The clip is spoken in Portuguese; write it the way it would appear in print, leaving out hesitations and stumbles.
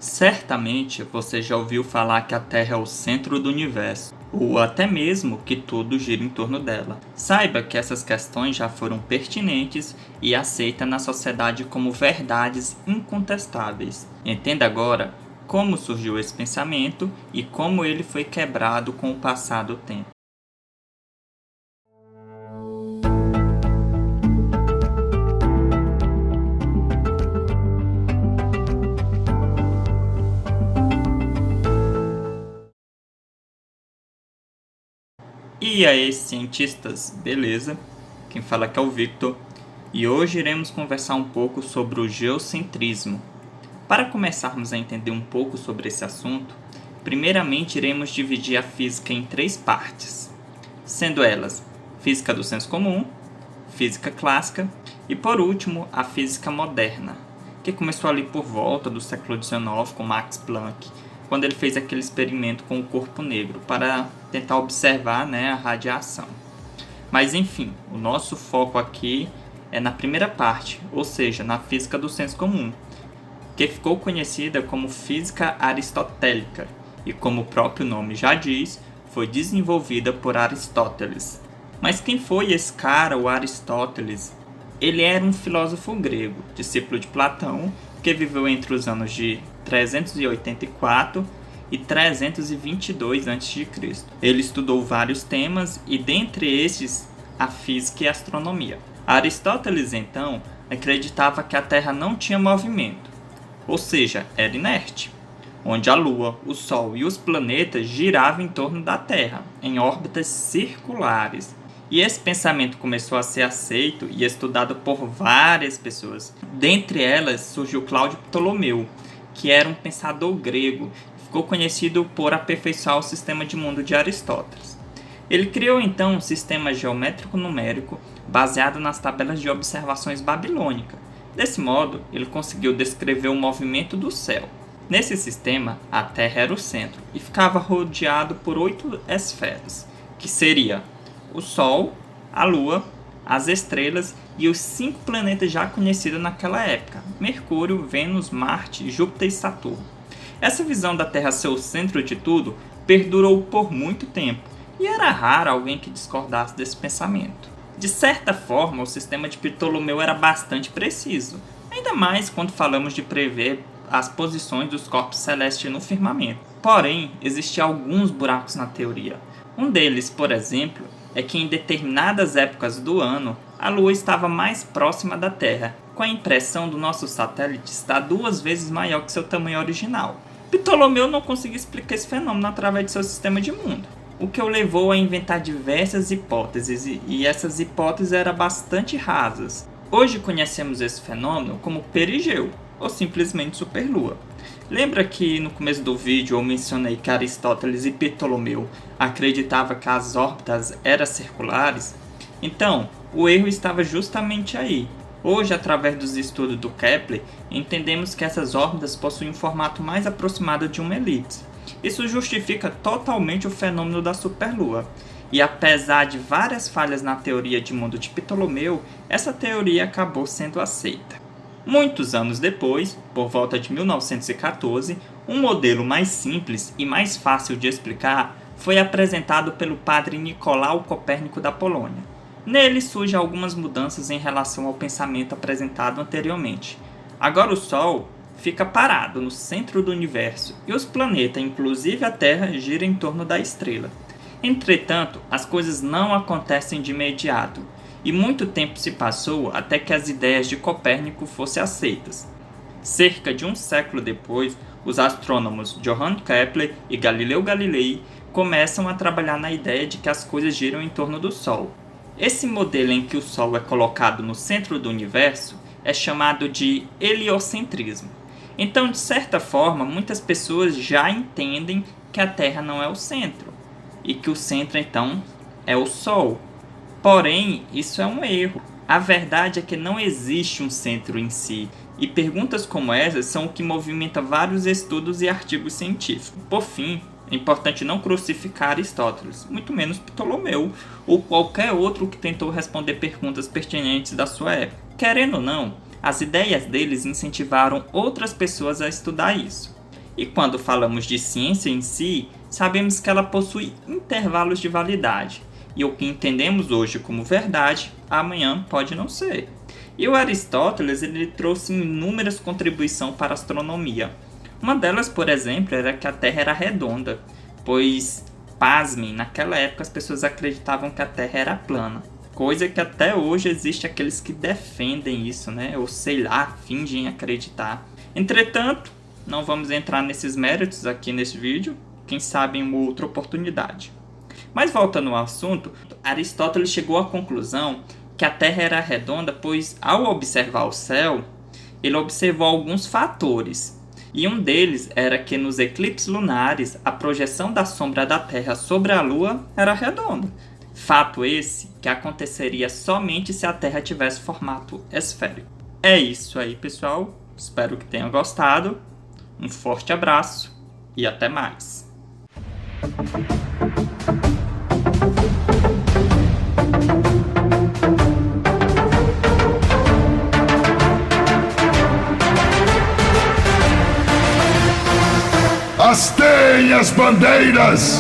Certamente você já ouviu falar que a Terra é o centro do universo, ou até mesmo que tudo gira em torno dela. Saiba que essas questões já foram pertinentes e aceitas na sociedade como verdades incontestáveis. Entenda agora como surgiu esse pensamento e como ele foi quebrado com o passar do tempo. E aí, cientistas, beleza? Quem fala aqui é o Victor, e hoje iremos conversar um pouco sobre o geocentrismo. Para começarmos a entender um pouco sobre esse assunto, primeiramente iremos dividir a física em três partes, sendo elas física do senso comum, física clássica e, por último, a física moderna, que começou ali por volta do século XIX com Max Planck, quando ele fez aquele experimento com o corpo negro para tentar observar, a radiação. Mas enfim, o nosso foco aqui é na primeira parte, ou seja, na física do senso comum, que ficou conhecida como física aristotélica e, como o próprio nome já diz, foi desenvolvida por Aristóteles. Mas quem foi esse cara, o Aristóteles? Ele era um filósofo grego, discípulo de Platão, que viveu entre os anos de 384 e 322 a.C. Ele estudou vários temas e, dentre estes, a física e a astronomia. Aristóteles, então, acreditava que a Terra não tinha movimento, ou seja, era inerte, onde a Lua, o Sol e os planetas giravam em torno da Terra, em órbitas circulares. E esse pensamento começou a ser aceito e estudado por várias pessoas. Dentre elas surgiu Cláudio Ptolomeu, que era um pensador grego, ficou conhecido por aperfeiçoar o sistema de mundo de Aristóteles. Ele criou então um sistema geométrico-numérico baseado nas tabelas de observações babilônicas. Desse modo, ele conseguiu descrever o movimento do céu. Nesse sistema, a Terra era o centro e ficava rodeado por 8 esferas, que seria o Sol, a Lua, as estrelas e os 5 planetas já conhecidos naquela época: Mercúrio, Vênus, Marte, Júpiter e Saturno. Essa visão da Terra ser o centro de tudo perdurou por muito tempo, e era raro alguém que discordasse desse pensamento. De certa forma, o sistema de Ptolomeu era bastante preciso, ainda mais quando falamos de prever as posições dos corpos celestes no firmamento. Porém, existiam alguns buracos na teoria. Um deles, por exemplo, é que em determinadas épocas do ano, a Lua estava mais próxima da Terra, com a impressão do nosso satélite estar 2 vezes maior que seu tamanho original. Ptolomeu não conseguia explicar esse fenômeno através de seu sistema de mundo, o que o levou a inventar diversas hipóteses, e essas hipóteses eram bastante rasas. Hoje conhecemos esse fenômeno como perigeu, ou simplesmente superlua. Lembra que no começo do vídeo eu mencionei que Aristóteles e Ptolomeu acreditavam que as órbitas eram circulares? Então, o erro estava justamente aí. Hoje, através dos estudos do Kepler, entendemos que essas órbitas possuem um formato mais aproximado de uma elipse. Isso justifica totalmente o fenômeno da superlua. E apesar de várias falhas na teoria de mundo de Ptolomeu, essa teoria acabou sendo aceita. Muitos anos depois, por volta de 1914, um modelo mais simples e mais fácil de explicar foi apresentado pelo padre Nicolau Copérnico da Polônia. Nele surgem algumas mudanças em relação ao pensamento apresentado anteriormente. Agora o Sol fica parado no centro do universo e os planetas, inclusive a Terra, giram em torno da estrela. Entretanto, as coisas não acontecem de imediato, e muito tempo se passou até que as ideias de Copérnico fossem aceitas. Cerca de um século depois, os astrônomos Johann Kepler e Galileu Galilei começam a trabalhar na ideia de que as coisas giram em torno do Sol. Esse modelo em que o Sol é colocado no centro do universo é chamado de heliocentrismo. Então, de certa forma, muitas pessoas já entendem que a Terra não é o centro, e que o centro, então, é o Sol. Porém, isso é um erro. A verdade é que não existe um centro em si, e perguntas como essas são o que movimenta vários estudos e artigos científicos. Por fim, é importante não crucificar Aristóteles, muito menos Ptolomeu, ou qualquer outro que tentou responder perguntas pertinentes da sua época. Querendo ou não, as ideias deles incentivaram outras pessoas a estudar isso. E quando falamos de ciência em si, sabemos que ela possui intervalos de validade, e o que entendemos hoje como verdade, amanhã pode não ser. E o Aristóteles ele trouxe inúmeras contribuições para a astronomia. Uma delas, por exemplo, era que a Terra era redonda, pois, pasmem, naquela época as pessoas acreditavam que a Terra era plana. Coisa que até hoje existe aqueles que defendem isso, né? Ou sei lá, fingem acreditar. Entretanto, não vamos entrar nesses méritos aqui nesse vídeo, quem sabe em uma outra oportunidade. Mas voltando ao assunto, Aristóteles chegou à conclusão que a Terra era redonda, pois ao observar o céu, ele observou alguns fatores. E um deles era que nos eclipses lunares, a projeção da sombra da Terra sobre a Lua era redonda. Fato esse que aconteceria somente se a Terra tivesse formato esférico. É isso aí, pessoal. Espero que tenham gostado. Um forte abraço e até mais. Hastei as bandeiras!